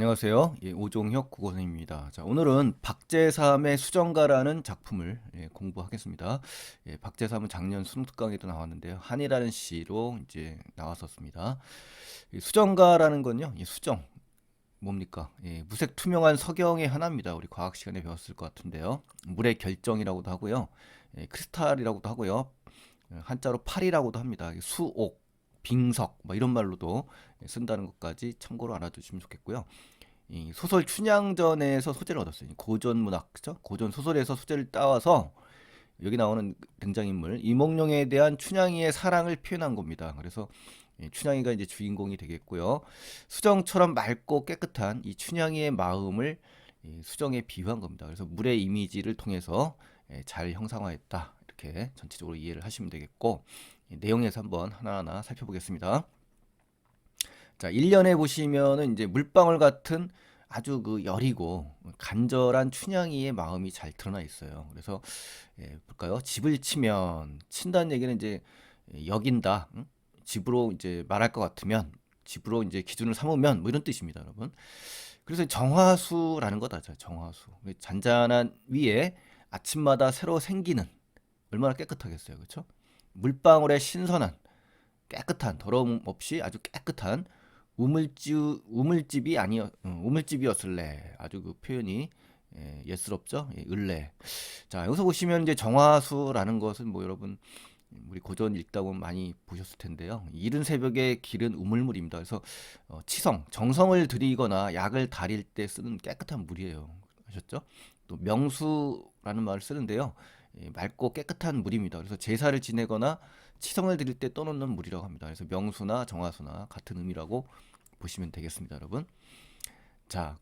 안녕하세요. 오종혁 국어선생님입니다. 자, 오늘은 박제삼의 수정가라는 작품을 공부하겠습니다. 박제삼은 작년 수능 특강에도 나왔는데요. 한이라는 시로 이제 나왔었습니다. 이 수정가라는 건요, 이 수정 뭡니까? 무색 투명한 석영의 하나입니다. 우리 과학 시간에 배웠을 것 같은데요. 물의 결정이라고도 하고요, 크리스탈이라고도 하고요, 한자로 팔이라고도 합니다. 수옥, 빙석 뭐 이런 말로도 쓴다는 것까지 참고로 알아두시면 좋겠고요. 이 소설 춘향전에서 소재를 얻었어요. 고전 문학, 그죠? 고전 소설에서 소재를 따와서 여기 나오는 등장인물 이몽룡에 대한 춘향이의 사랑을 표현한 겁니다. 그래서 춘향이가 이제 주인공이 되겠고요. 수정처럼 맑고 깨끗한 이 춘향이의 마음을 수정에 비유한 겁니다. 그래서 물의 이미지를 통해서 잘 형상화했다. 이렇게 전체적으로 이해를 하시면 되겠고, 내용에서 한번 하나하나 살펴보겠습니다. 자, 1년에 보시면은 이제 물방울 같은 아주 그 여리고 간절한 춘향이의 마음이 잘 드러나 있어요. 그래서 볼까요? 집을 치면 친다는 얘기는 이제 여긴다. 응? 집으로 이제 말할 것 같으면 집으로 이제 기준을 삼으면 뭐 이런 뜻입니다, 여러분. 그래서 정화수라는 거다. 정화수. 잔잔한 위에 아침마다 새로 생기는 얼마나 깨끗하겠어요. 그렇죠? 물방울의 신선한 깨끗한 더러움 없이 아주 깨끗한 우물집이 아니었 우물집이었을래. 아주 그 표현이 예스럽죠. 을래. 자, 여기서 보시면 이제 정화수라는 것은 뭐 여러분 우리 고전 읽다 보면 많이 보셨을 텐데요. 이른 새벽에 기른 우물물입니다. 그래서 치성, 정성을 들이거나 약을 다릴 때 쓰는 깨끗한 물이에요. 아셨죠? 또 명수라는 말을 쓰는데요. 맑고 깨끗한 물입니다. 그래서 제사를 지내거나 치성을 드릴 때 떠놓는 물이라고 합니다. 그래서 명수나 정화수나 같은 의미라고 보시면 되겠습니다, 여러분. 자,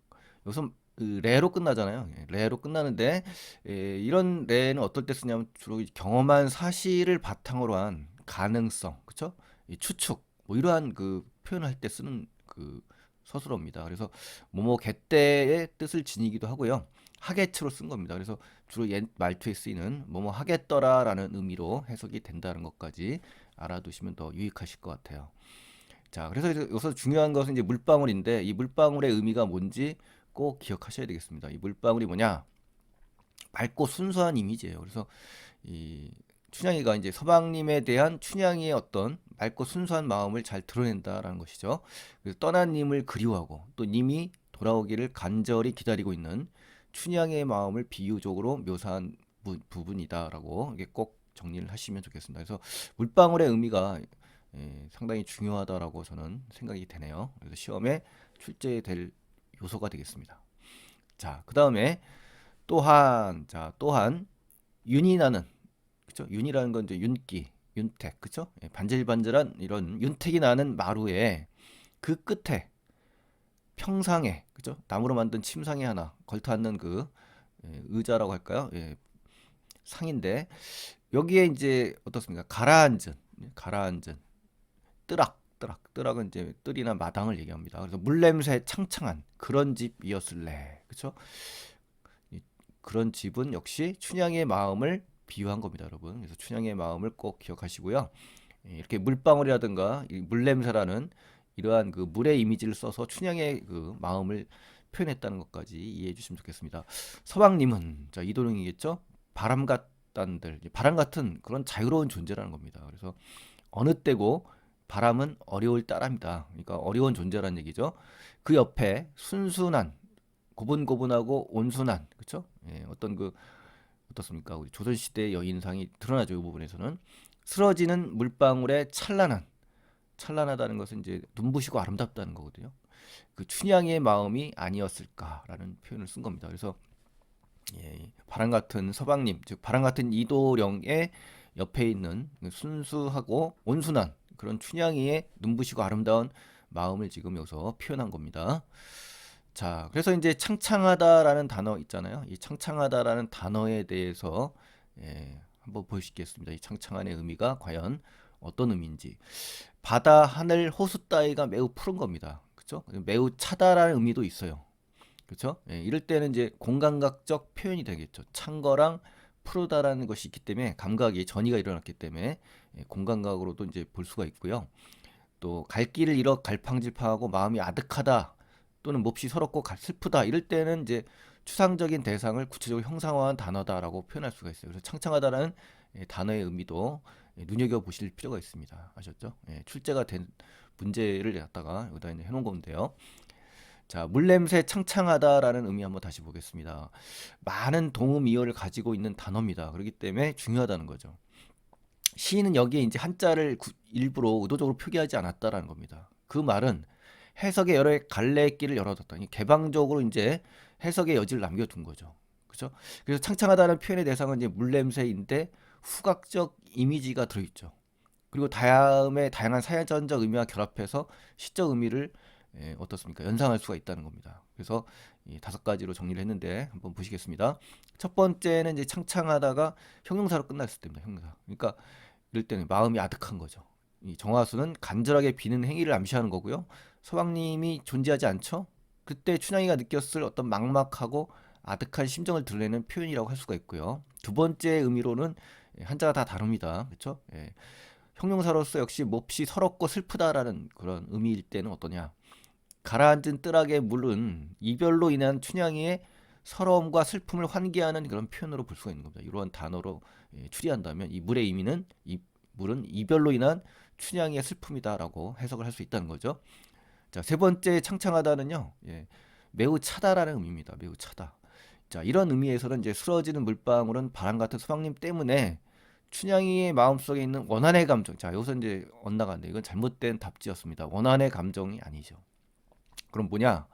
여기서 레로 끝나잖아요. 레로 끝나는데 이런 레는 어떨 때 쓰냐면 주로 경험한 사실을 바탕으로 한 가능성, 그렇죠? 추측, 뭐 이러한 그 표현을 할 때 쓰는 그 서술어입니다. 그래서 뭐뭐 개떼의 뜻을 지니기도 하고요. 하게츠로 쓴 겁니다. 그래서 주로 옛 말투에 쓰이는 뭐뭐 하겠더라라는 의미로 해석이 된다는 것까지 알아두시면 더 유익하실 것 같아요. 자, 그래서 여기서 중요한 것은 이제 물방울인데 이 물방울의 의미가 뭔지 꼭 기억하셔야 되겠습니다. 이 물방울이 뭐냐? 맑고 순수한 이미지예요. 그래서 이 춘향이가 이제 서방님에 대한 춘향이의 어떤 맑고 순수한 마음을 잘 드러낸다라는 것이죠. 그래서 떠난 님을 그리워하고 또 님이 돌아오기를 간절히 기다리고 있는 춘향의 마음을 비유적으로 묘사한 부분이다라고 이게 꼭 정리를 하시면 좋겠습니다. 그래서 물방울의 의미가 상당히 중요하다라고 저는 생각이 되네요. 그래서 시험에 출제될 요소가 되겠습니다. 자, 그 다음에 또한 윤이 나는, 그쵸? 윤이라는 건 이제 윤기, 윤택, 그쵸? 반질반질한 이런 윤택이 나는 마루에 그 끝에 평상에, 그죠? 나무로 만든 침상이 하나 걸터 앉는 그 의자라고 할까요? 상인데 여기에 이제 어떻습니까? 가라앉은 뜨락은 이제 뜰이나 마당을 얘기합니다. 그래서 물냄새 창창한 그런 집이었을래, 그렇죠? 그런 집은 역시 춘향의 마음을 비유한 겁니다, 여러분. 그래서 춘향의 마음을 꼭 기억하시고요. 이렇게 물방울이라든가 이 물냄새라는 이러한 그 물의 이미지를 써서 춘향의 그 마음을 표현했다는 것까지 이해해 주시면 좋겠습니다. 서방님은 자 이도령이겠죠? 바람 같단들, 바람 같은 그런 자유로운 존재라는 겁니다. 그래서 어느 때고 바람은 어려울 따라합니다. 그러니까 어려운 존재라는 얘기죠. 그 옆에 순순한 고분고분하고 온순한 그렇죠? 어떤 그 어떻습니까? 우리 조선 시대 여인상이 드러나죠. 이 부분에서는 쓰러지는 물방울의 찬란하다는 것은 이제 눈부시고 아름답다는 거거든요. 그 춘향의 마음이 아니었을까라는 표현을 쓴 겁니다. 그래서 바람 같은 서방님, 즉 바람 같은 이도령의 옆에 있는 순수하고 온순한 그런 춘향이의 눈부시고 아름다운 마음을 지금 여기서 표현한 겁니다. 자, 그래서 이제 창창하다라는 단어 있잖아요. 이 창창하다라는 단어에 대해서 한번 보시겠습니다. 이 창창한의 의미가 과연 어떤 의미인지. 바다, 하늘, 호수 따위가 매우 푸른 겁니다. 그렇죠? 매우 차다라는 의미도 있어요. 그렇죠? 이럴 때는 이제 공감각적 표현이 되겠죠. 찬 거랑 푸르다라는 것이 있기 때문에 감각이 전이가 일어났기 때문에 공감각으로도 이제 볼 수가 있고요. 또 갈 길을 잃어 갈팡질팡하고 마음이 아득하다. 또는 몹시 서럽고 슬프다 이럴 때는 이제 추상적인 대상을 구체적으로 형상화한 단어다라고 표현할 수가 있어요. 그래서 창창하다라는 단어의 의미도 눈여겨 보실 필요가 있습니다. 아셨죠? 출제가 된 문제를 갖다가 여기다 이제 해놓은 건데요. 자, 물냄새 창창하다라는 의미 한번 다시 보겠습니다. 많은 동음 이어를 가지고 있는 단어입니다. 그렇기 때문에 중요하다는 거죠. 시인은 여기에 이제 한자를 일부러 의도적으로 표기하지 않았다라는 겁니다. 그 말은 해석의 여러 갈래의 길을 열어뒀다. 개방적으로 이제 해석의 여지를 남겨둔 거죠. 그렇죠? 그래서 창창하다는 표현의 대상은 이제 물냄새인데 후각적 이미지가 들어있죠. 그리고 다양한 사회전적 의미와 결합해서 시적 의미를 어떻습니까? 연상할 수가 있다는 겁니다. 그래서 이 5가지로 정리를 했는데 한번 보시겠습니다. 첫 번째는 이제 창창하다가 형용사로 끝났을 때입니다. 형용사. 그러니까 이럴 때는 마음이 아득한 거죠. 이 정화수는 간절하게 비는 행위를 암시하는 거고요. 서방님이 존재하지 않죠? 그때 춘향이가 느꼈을 어떤 막막하고 아득한 심정을 드러내는 표현이라고 할 수가 있고요. 두 번째 의미로는 한자가 다 다릅니다. 그렇죠? 형용사로서 역시 몹시 서럽고 슬프다라는 그런 의미일 때는 어떠냐? 가라앉은 뜰악의 물은 이별로 인한 춘향이의 서러움과 슬픔을 환기하는 그런 표현으로 볼 수가 있는 겁니다. 이러한 단어로 추리한다면 이 물의 의미는 이 물은 이별로 인한 춘향이의 슬픔이다라고 해석을 할 수 있다는 거죠. 자, 세 번째 창창하다는요. 매우 차다라는 의미입니다. 매우 차다. 자, 이런 의미에서는 이제 쓰러지는 물방울은 바람 같은 서방님 때문에 춘향이의 마음속에 있는 원한의 감정. 자, 여기서 이제 엇나간데 이건 잘못된 답지였습니다. 원한의 감정이 아니죠. 그럼 뭐냐?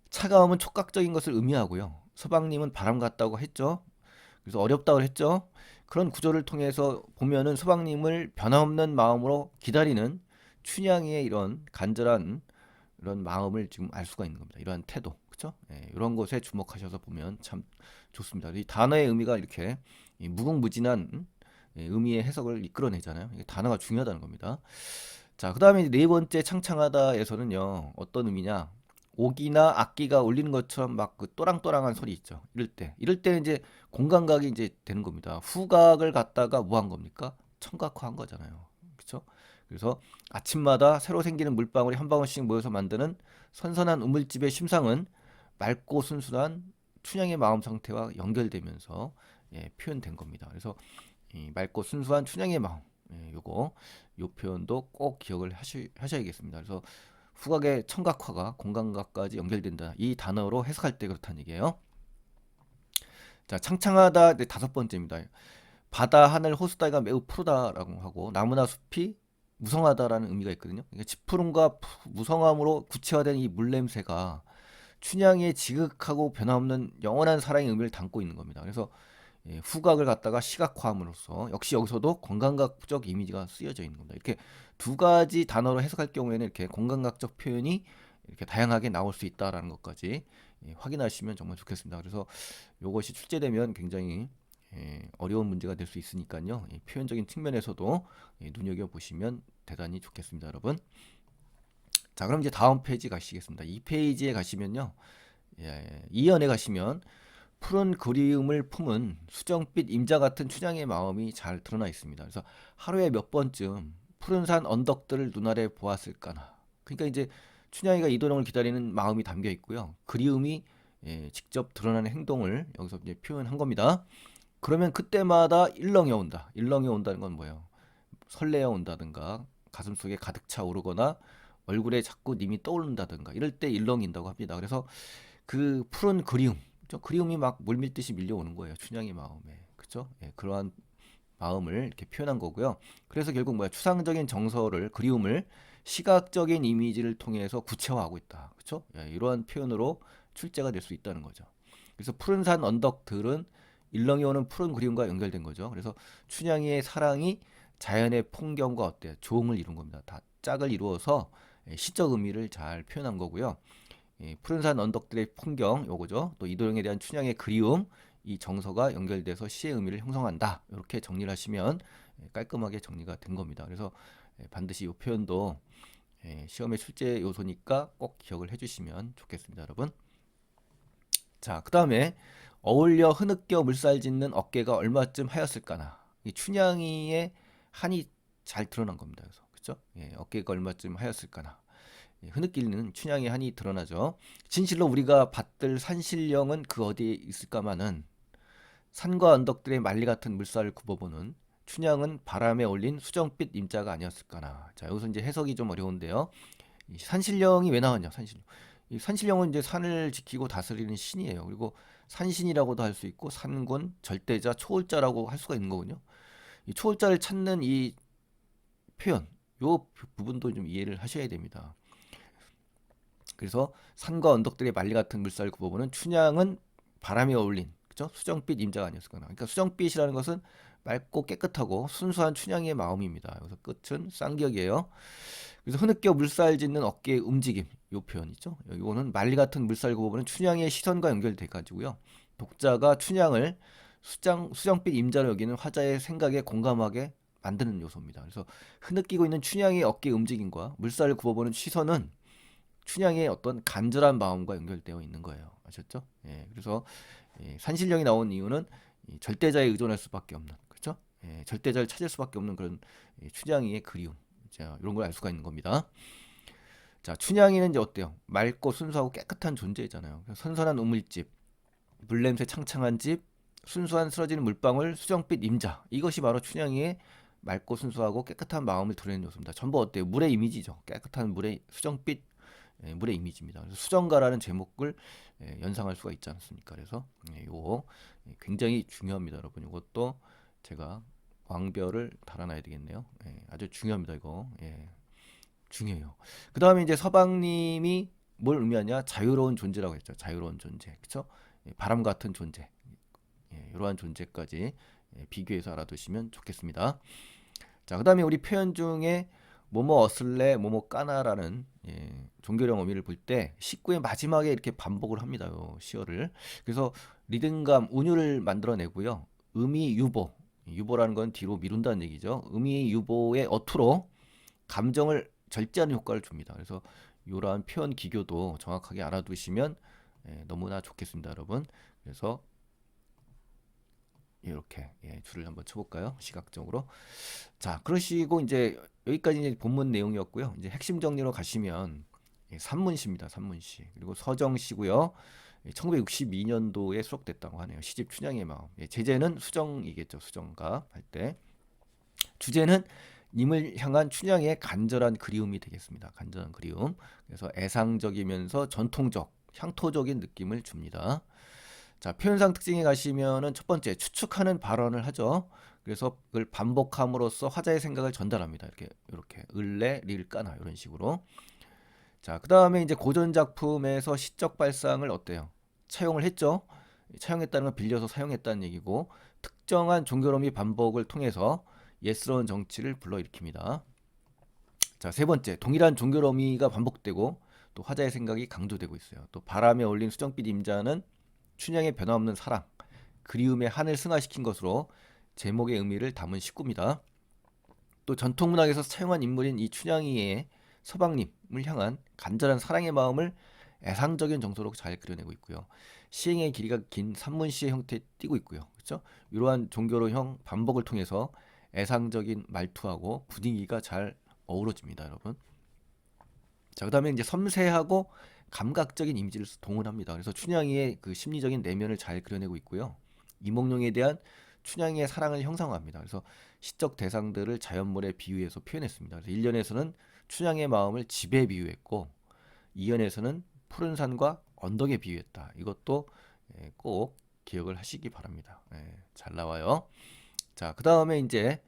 차가움은 촉각적인 것을 의미하고요. 서방님은 바람 같다고 했죠. 그래서 어렵다고 했죠. 그런 구조를 통해서 보면은 서방님을 변함없는 마음으로 기다리는 춘향이의 이런 간절한 이런 마음을 지금 알 수가 있는 겁니다. 이러한 태도, 그렇죠? 이런 것에 주목하셔서 보면 참 좋습니다. 이 단어의 의미가 이렇게 무궁무진한 의미의 해석을 이끌어내잖아요. 이게 단어가 중요하다는 겁니다. 자, 그다음에 네 번째 창창하다에서는요. 어떤 의미냐? 옥이나 악기가 울리는 것처럼 막 그 또랑또랑한 소리 있죠. 이럴 때는 이제 공감각이 이제 되는 겁니다. 후각을 갖다가 뭐 한 겁니까? 청각화한 거잖아요. 그렇죠? 그래서 아침마다 새로 생기는 물방울이 한 방울씩 모여서 만드는 선선한 우물집의 심상은 맑고 순수한 춘향의 마음 상태와 연결되면서 표현된 겁니다. 그래서 이 맑고 순수한 춘향의 마음, 요 표현도 꼭 기억을 하셔야겠습니다. 그래서 후각의 청각화가 공감각까지 연결된다. 이 단어로 해석할 때 그렇다는 얘기예요. 자, 창창하다 네, 5번째입니다. 바다, 하늘, 호수 따위가 매우 푸르다라고 하고 나무나 숲이 무성하다라는 의미가 있거든요. 그러니까 짙푸름과 무성함으로 구체화된 이 물냄새가 춘향의 지극하고 변함없는 영원한 사랑의 의미를 담고 있는 겁니다. 그래서 후각을 갖다가 시각화함으로써 역시 여기서도 공감각적 이미지가 쓰여져 있는 겁니다. 이렇게 2가지 단어로 해석할 경우에는 이렇게 공감각적 표현이 이렇게 다양하게 나올 수 있다라는 것까지 확인하시면 정말 좋겠습니다. 그래서 이것이 출제되면 굉장히 어려운 문제가 될 수 있으니까요. 표현적인 측면에서도 눈여겨 보시면 대단히 좋겠습니다, 여러분. 자, 그럼 이제 다음 페이지 가시겠습니다. 이 페이지에 가시면요. 2연에 가시면 푸른 그리움을 품은 수정빛 임자 같은 춘향의 마음이 잘 드러나 있습니다. 그래서 하루에 몇 번쯤 푸른 산 언덕들을 눈아래 보았을까나. 그러니까 이제 춘향이가 이도령을 기다리는 마음이 담겨 있고요. 그리움이 직접 드러나는 행동을 여기서 이제 표현한 겁니다. 그러면 그때마다 일렁이 온다. 일렁이 온다는 건 뭐예요? 설레어 온다든가 가슴속에 가득 차 오르거나 얼굴에 자꾸 님이 떠오른다든가 이럴 때 일렁인다고 합니다. 그래서 그 푸른 그리움, 그리움이 막 물밀듯이 밀려오는 거예요. 춘향의 마음에. 그렇죠? 그러한 마음을 이렇게 표현한 거고요. 그래서 결국 뭐야? 추상적인 정서를 그리움을 시각적인 이미지를 통해서 구체화하고 있다. 그렇죠? 이러한 표현으로 출제가 될 수 있다는 거죠. 그래서 푸른 산 언덕들은 일렁이 오는 푸른 그리움과 연결된 거죠. 그래서 춘향이의 사랑이 자연의 풍경과 어때요? 조응을 이룬 겁니다. 다 짝을 이루어서 시적 의미를 잘 표현한 거고요. 푸른 산 언덕들의 풍경 요거죠. 또 이도령에 대한 춘향의 그리움 이 정서가 연결돼서 시의 의미를 형성한다. 이렇게 정리를 하시면 깔끔하게 정리가 된 겁니다. 그래서 반드시 이 표현도 시험의 출제 요소니까 꼭 기억을 해주시면 좋겠습니다, 여러분. 자, 그 다음에 어울려 흐느껴 물살 짓는 어깨가 얼마쯤 하였을까나. 이 춘향이의 한이 잘 드러난 겁니다. 그래서 그렇죠? 어깨가 얼마쯤 하였을까나. 흐느끼는 춘향의 한이 드러나죠. 진실로 우리가 받들 산신령은 그 어디에 있을까마는 산과 언덕들의 말리 같은 물살을 굽어보는 춘향은 바람에 올린 수정빛 임자가 아니었을까나. 자, 여기서 이제 해석이 좀 어려운데요. 이 산신령이 왜 나왔냐? 산신령. 이 산신령은 이제 산을 지키고 다스리는 신이에요. 그리고 산신이라고도 할 수 있고 산군, 절대자, 초월자라고 할 수가 있는 거군요. 이 초월자를 찾는 이 표현, 요 부분도 좀 이해를 하셔야 됩니다. 그래서 산과 언덕들의 말리 같은 물살을 굽어보는 춘향은 바람에 어울린 그죠? 수정빛 임자가 아니었을까나. 그러니까 수정빛이라는 것은 맑고 깨끗하고 순수한 춘향의 마음입니다. 여기서 끝은 쌍기역이에요. 그래서 흐느껴 물살 짓는 어깨의 움직임 요 표현 있죠. 이거는 말리 같은 물살 굽어보는 춘향의 시선과 연결돼 가지고요. 독자가 춘향을 수정빛 임자로 여기는 화자의 생각에 공감하게 만드는 요소입니다. 그래서 흐느끼고 있는 춘향의 어깨 움직임과 물살을 굽어보는 시선은 춘향의 어떤 간절한 마음과 연결되어 있는 거예요. 아셨죠? 예, 그래서 산신령이 나온 이유는 절대자에 의존할 수밖에 없는, 그렇죠? 예, 절대자를 찾을 수밖에 없는 그런 춘향이의 그리움, 자, 이런 걸 알 수가 있는 겁니다. 자, 춘향이는 이제 어때요? 맑고 순수하고 깨끗한 존재잖아요. 선선한 우물집, 물냄새 창창한 집, 순수한 쓰러지는 물방울, 수정빛 임자. 이것이 바로 춘향이의 맑고 순수하고 깨끗한 마음을 드러내는 요소입니다. 전부 어때요? 물의 이미지죠. 깨끗한 물의 수정빛 물의 이미지입니다. 그래서 수정가라는 제목을 연상할 수가 있지 않습니까? 그래서 이거 굉장히 중요합니다, 여러분. 이것도 제가 왕별을 달아놔야 되겠네요. 아주 중요합니다, 이거. 중요해요. 그 다음에 이제 서방님이 뭘 의미하냐? 자유로운 존재라고 했죠. 자유로운 존재, 그렇죠? 바람 같은 존재, 이러한 존재까지 비교해서 알아두시면 좋겠습니다. 자, 그 다음에 우리 표현 중에 뭐뭐 어슬레, 뭐뭐 까나라는 종교령 어미를 볼 때 식구의 마지막에 이렇게 반복을 합니다. 요 시어를. 그래서 리듬감, 운율을 만들어내고요. 의미 유보, 유보라는 건 뒤로 미룬다는 얘기죠. 의미 유보의 어투로 감정을 절제하는 효과를 줍니다. 그래서 이러한 표현 기교도 정확하게 알아두시면 너무나 좋겠습니다, 여러분. 그래서 이렇게 줄을 한번 쳐볼까요? 시각적으로. 자, 그러시고 이제 여기까지 이제 본문 내용이었고요. 이제 핵심 정리로 가시면 산문시입니다. 산문시. 그리고 서정시고요. 1962년도에 수록됐다고 하네요. 시집 춘향의 마음. 제재는 수정이겠죠. 수정가 할 때. 주제는 님을 향한 춘향의 간절한 그리움이 되겠습니다. 간절한 그리움. 그래서 애상적이면서 전통적, 향토적인 느낌을 줍니다. 자, 표현상 특징에 가시면은 첫 번째 추측하는 발언을 하죠. 그래서 그걸 반복함으로써 화자의 생각을 전달합니다. 이렇게 을레 릴까나 이런 식으로. 자, 그다음에 이제 고전 작품에서 시적 발상을 어때요? 차용을 했죠. 차용했다는 건 빌려서 사용했다는 얘기고 특정한 종교로미 반복을 통해서 예스러운 정치를 불러일으킵니다. 자, 세 번째 동일한 종교로미가 반복되고 또 화자의 생각이 강조되고 있어요. 또 바람에 올린 수정빛 임자는 춘향의 변함없는 사랑, 그리움의 한을 승화시킨 것으로 제목의 의미를 담은 식구입니다. 또 전통문학에서 차용한 인물인 이 춘향이의 서방님을 향한 간절한 사랑의 마음을 애상적인 정서로 잘 그려내고 있고요. 시행의 길이가 긴 산문시의 형태에 띄고 있고요. 그렇죠? 이러한 종교로형 반복을 통해서 애상적인 말투하고 분위기가 잘 어우러집니다, 여러분. 자, 그다음에 이제 섬세하고 감각적인 이미지를 동원합니다. 그래서 춘향이의 그 심리적인 내면을 잘 그려내고 있고요. 이몽룡에 대한 춘향이의 사랑을 형상화합니다. 그래서 시적 대상들을 자연물에 비유해서 표현했습니다. 그래서 1년에서는 춘향의 마음을 집에 비유했고 2년에서는 푸른 산과 언덕에 비유했다. 이것도 꼭 기억을 하시기 바랍니다. 잘 나와요. 자, 그 다음에 이제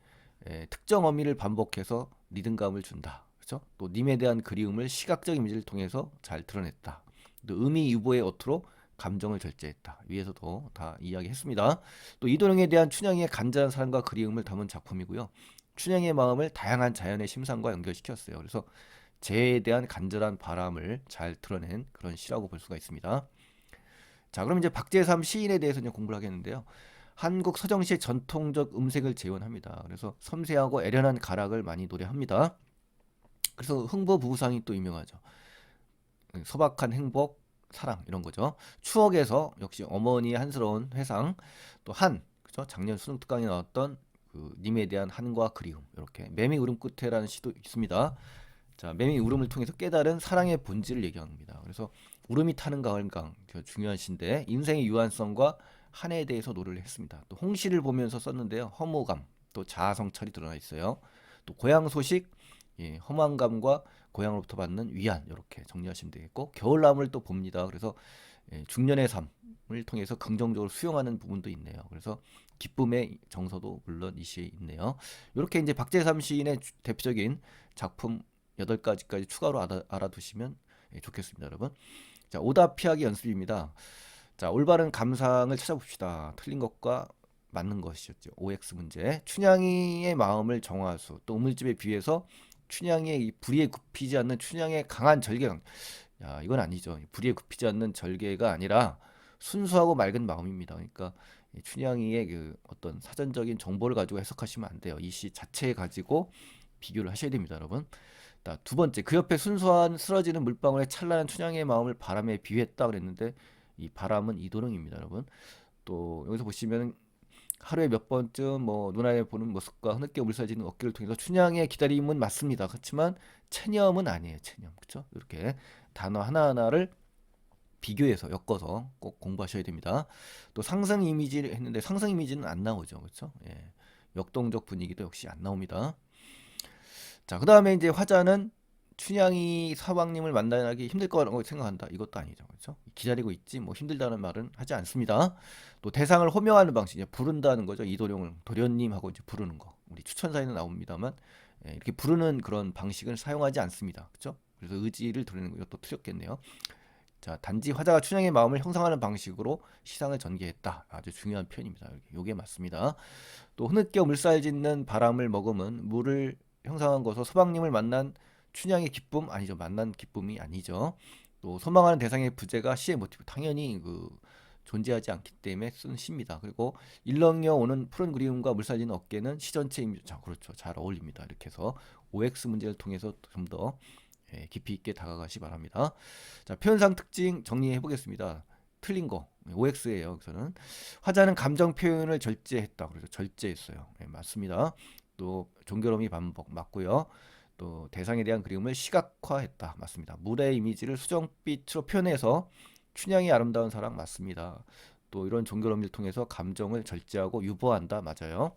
특정 어미를 반복해서 리듬감을 준다. 그렇죠? 또 님에 대한 그리움을 시각적 이미지를 통해서 잘 드러냈다. 또 의미 유보의 어투로 감정을 절제했다. 위에서도 다 이야기했습니다. 또 이도령에 대한 춘향이의 간절한 사랑과 그리움을 담은 작품이고요. 춘향의 마음을 다양한 자연의 심상과 연결시켰어요. 그래서 재해에 대한 간절한 바람을 잘 드러낸 그런 시라고 볼 수가 있습니다. 자, 그럼 이제 박재삼 시인에 대해서 이제 공부를 하겠는데요. 한국 서정시의 전통적 음색을 재현합니다. 그래서 섬세하고 애련한 가락을 많이 노래합니다. 그래서 흥보부부상이 또 유명하죠. 소박한 행복, 사랑 이런 거죠. 추억에서 역시 어머니의 한스러운 회상, 또 한, 그죠? 작년 수능 특강에 나왔던 그 님에 대한 한과 그리움 이렇게 매미 울음 끝에라는 시도 있습니다. 자, 매미 울음을 통해서 깨달은 사랑의 본질을 얘기합니다. 그래서 울음이 타는 가을강 중요한 시인데 인생의 유한성과 한해에 대해서 노래를 했습니다. 또 홍시를 보면서 썼는데요. 허무감, 또 자아성찰이 드러나 있어요. 또 고향 소식, 예, 허망감과 고향으로부터 받는 위안 이렇게 정리하시면 되겠고 겨울나무를 또 봅니다. 그래서 예, 중년의 삶을 통해서 긍정적으로 수용하는 부분도 있네요. 그래서 기쁨의 정서도 물론 이 시에 있네요. 이렇게 이제 박재삼 시인의 대표적인 작품 8가지까지 추가로 알아두시면 예, 좋겠습니다, 여러분. 자, 오답 피하기 연습입니다. 자, 올바른 감상을 찾아봅시다. 틀린 것과 맞는 것이었죠. OX 문제. 춘향이의 마음을 정화수. 또 우물집에 비해서 춘향이의 이 불의에 굽히지 않는 춘향의 강한 절개. 야, 이건 아니죠. 불의에 굽히지 않는 절개가 아니라 순수하고 맑은 마음입니다. 그러니까 춘향이의 그 어떤 사전적인 정보를 가지고 해석하시면 안 돼요. 이 시 자체에 가지고 비교를 하셔야 됩니다, 여러분. 자, 두 번째, 그 옆에 순수한 쓰러지는 물방울에 찬란한 춘향의 마음을 바람에 비유했다 그랬는데 이 바람은 이도령입니다, 여러분. 또 여기서 보시면 하루에 몇 번쯤 뭐 눈앞에 보는 모습과 흐느껴 물살지는 어깨를 통해서 춘향의 기다림은 맞습니다. 그렇지만 체념은 아니에요. 체념. 그렇죠? 이렇게 단어 하나하나를 비교해서 엮어서 꼭 공부하셔야 됩니다. 또 상승 이미지를 했는데 상승 이미지는 안 나오죠. 그렇죠? 예. 역동적 분위기도 역시 안 나옵니다. 자, 그다음에 이제 화자는 춘향이 사방님을 만나기 힘들 거라고 생각한다. 이것도 아니죠. 그렇죠? 기다리고 있지 뭐 힘들다는 말은 하지 않습니다. 또 대상을 호명하는 방식, 이제 부른다는 거죠. 이도령을 도련님하고 이제 부르는 거. 우리 추천사에는 나옵니다만 예, 이렇게 부르는 그런 방식을 사용하지 않습니다. 그렇죠? 그래서 의지를 드리는 것도 틀렸겠네요. 자, 단지 화자가 춘향의 마음을 형성하는 방식으로 시상을 전개했다. 아주 중요한 표현입니다. 요게 맞습니다. 또 흐느껴 물살짓는 바람을 머금은 물을 형상한 것으로 서방님을 만난 춘향의 기쁨 아니죠. 만난 기쁨이 아니죠. 또 소망하는 대상의 부재가 시의 모티브 당연히 그 존재하지 않기 때문에 쓴 시입니다. 그리고 일렁여 오는 푸른 그리움과 물살지는 어깨는 시 전체입니다. 자, 그렇죠. 잘 어울립니다. 이렇게 해서 OX 문제를 통해서 좀 더 깊이 있게 다가가시 바랍니다. 자, 표현상 특징 정리해 보겠습니다. 틀린 거 OX예요. 여기서는 화자는 감정 표현을 절제했다. 그래서 절제했어요. 네, 맞습니다. 또 종교로움이 반복 맞고요. 또 대상에 대한 그림을 시각화했다. 맞습니다. 물의 이미지를 수정빛으로 표현해서 춘향이 아름다운 사랑 맞습니다. 또 이런 종교로움을 통해서 감정을 절제하고 유보한다. 맞아요.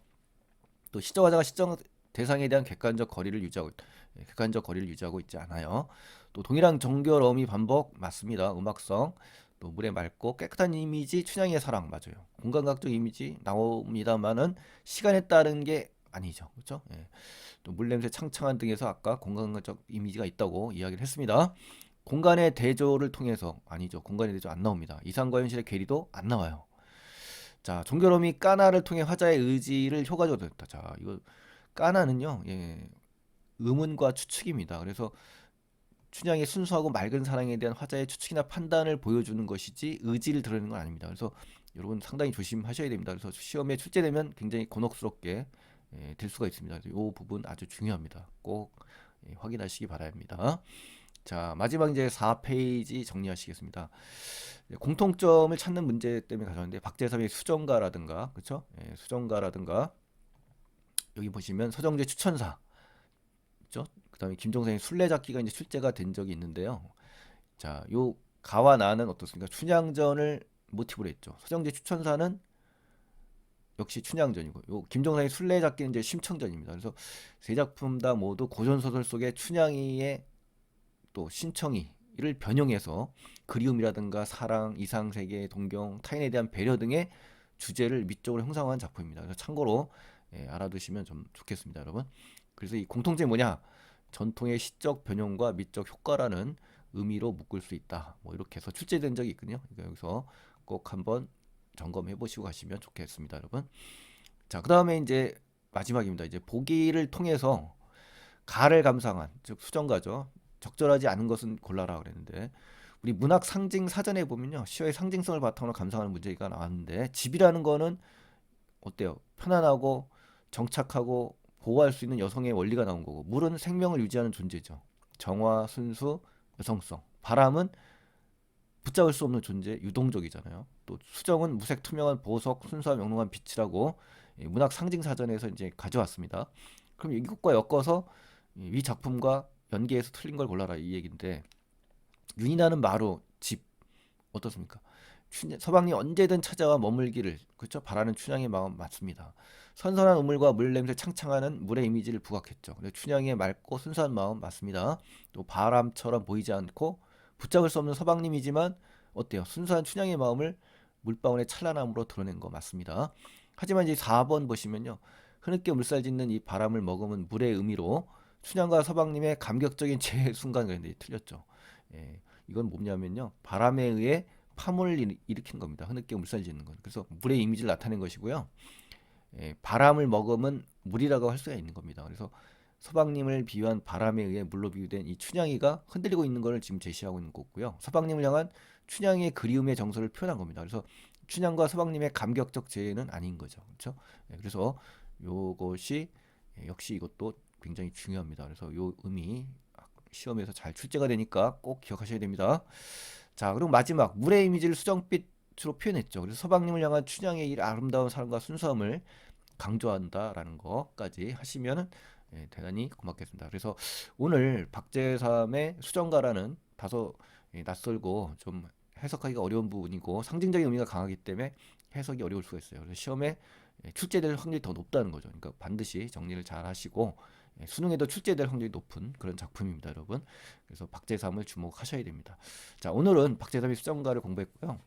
또 시적 화자가 시적 대상에 대한 객관적 거리를 유지하고 있지 않아요. 또 동일한 정겨러움이 반복 맞습니다. 음악성 또 물에 맑고 깨끗한 이미지 춘향이의 사랑 맞아요. 공간각적 이미지 나옵니다만은 시간에 따른 게 아니죠. 그렇죠? 예. 또 물냄새 창창한 등에서 아까 공간각 이미지가 있다고 이야기를 했습니다. 공간의 대조를 통해서 아니죠. 공간의 대조 안 나옵니다. 이상과 현실의 괴리도 안 나와요. 자, 종교로움이 까나를 통해 화자의 의지를 효과적으로 됐다. 자, 이거 까나는요. 예, 의문과 추측입니다. 그래서 춘향의 순수하고 맑은 사랑에 대한 화자의 추측이나 판단을 보여주는 것이지 의지를 드러내는 건 아닙니다. 그래서 여러분 상당히 조심하셔야 됩니다. 그래서 시험에 출제되면 굉장히 곤혹스럽게 될 수가 있습니다. 이 부분 아주 중요합니다. 꼭 확인하시기 바랍니다. 자, 마지막 이제 4페이지 정리하시겠습니다. 공통점을 찾는 문제 때문에 가져왔는데 박재삼의 수정가라든가 그렇죠? 수정가라든가 여기 보시면 서정재 추천사 있죠? 그다음에 김종생의 술래잡기가 이제 출제가 된 적이 있는데요. 자, 요 가와 나는 어떻습니까? 춘향전을 모티브로 했죠. 서정재 추천사는 역시 춘향전이고, 요 김종생의 술래잡기는 이제 심청전입니다. 그래서 세 작품 다 모두 고전 소설 속에 춘향이의 또 신청이를 변형해서 그리움이라든가 사랑, 이상세계, 동경, 타인에 대한 배려 등의 주제를 미적으로 형성한 작품입니다. 그래서 참고로 알아두시면 좀 좋겠습니다, 여러분. 그래서 이 공통점이 뭐냐? 전통의 시적 변형과 미적 효과라는 의미로 묶을 수 있다. 뭐 이렇게 해서 출제된 적이 있거든요. 그러니까 여기서 꼭 한번 점검해 보시고 가시면 좋겠습니다, 여러분. 자, 그다음에 이제 마지막입니다. 이제 보기를 통해서 가를 감상한 즉 수정가죠. 적절하지 않은 것은 골라라 그랬는데 우리 문학 상징 사전에 보면요. 시어의 상징성을 바탕으로 감상하는 문제가 나왔는데 집이라는 거는 어때요? 편안하고 정착하고 보호할 수 있는 여성의 원리가 나온 거고 물은 생명을 유지하는 존재죠. 정화, 순수, 여성성. 바람은 붙잡을 수 없는 존재, 유동적이잖아요. 또 수정은 무색 투명한 보석, 순수한 명랑한 빛이라고 문학 상징 사전에서 이제 가져왔습니다. 그럼 이것과 엮어서 이 작품과 연계해서 틀린 걸 골라라 이 얘기인데 윤이 나는 마루 집 어떻습니까? 서방님 언제든 찾아와 머물기를 그렇죠? 바라는 춘향의 마음 맞습니다. 선선한 우물과 물 냄새 창창하는 물의 이미지를 부각했죠. 춘향의 맑고 순수한 마음 맞습니다. 또 바람처럼 보이지 않고 붙잡을 수 없는 서방님이지만 어때요? 순수한 춘향의 마음을 물방울의 찬란함으로 드러낸 거 맞습니다. 하지만 이제 4번 보시면요. 흐느껴 물살 짓는 이 바람을 머금은 물의 의미로 춘향과 서방님의 감격적인 재회 순간 그랬는데 틀렸죠. 예, 이건 뭐냐면요. 바람에 의해 파문을 일으킨 겁니다. 흐느끼고 물살 짓는 건. 그래서 물의 이미지를 나타낸 것이고요. 예, 바람을 머금은 물이라고 할 수가 있는 겁니다. 그래서 서방님을 비유한 바람에 의해 물로 비유된 이 춘향이가 흔들리고 있는 것을 지금 제시하고 있는 거고요. 서방님을 향한 춘향의 그리움의 정서를 표현한 겁니다. 그래서 춘향과 서방님의 감격적 재해는 아닌 거죠. 그렇죠? 예, 그래서 요것이 역시 이것도 굉장히 중요합니다. 그래서 요 의미 시험에서 잘 출제가 되니까 꼭 기억하셔야 됩니다. 자, 그리고 마지막 물의 이미지를 수정빛으로 표현했죠. 그래서 서방님을 향한 춘향의 이 아름다운 사랑과 순수함을 강조한다라는 거까지 하시면은 대단히 고맙겠습니다. 그래서 오늘 박제삼의 수정가라는 다소 낯설고 좀 해석하기가 어려운 부분이고 상징적인 의미가 강하기 때문에 해석이 어려울 수가 있어요. 그래서 시험에 출제될 확률이 더 높다는 거죠. 그러니까 반드시 정리를 잘 하시고 수능에도 출제될 확률이 높은 그런 작품입니다, 여러분. 그래서 박제삼을 주목하셔야 됩니다. 자, 오늘은 박제삼의 수정가를 공부했고요.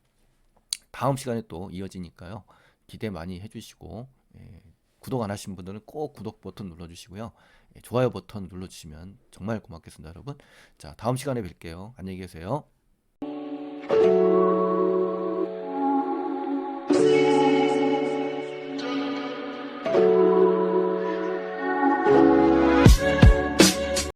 다음 시간에 또 이어지니까요. 기대 많이 해주시고 구독 안 하신 분들은 꼭 구독 버튼 눌러주시고요. 좋아요 버튼 눌러주시면 정말 고맙겠습니다, 여러분. 자, 다음 시간에 뵐게요. 안녕히 계세요.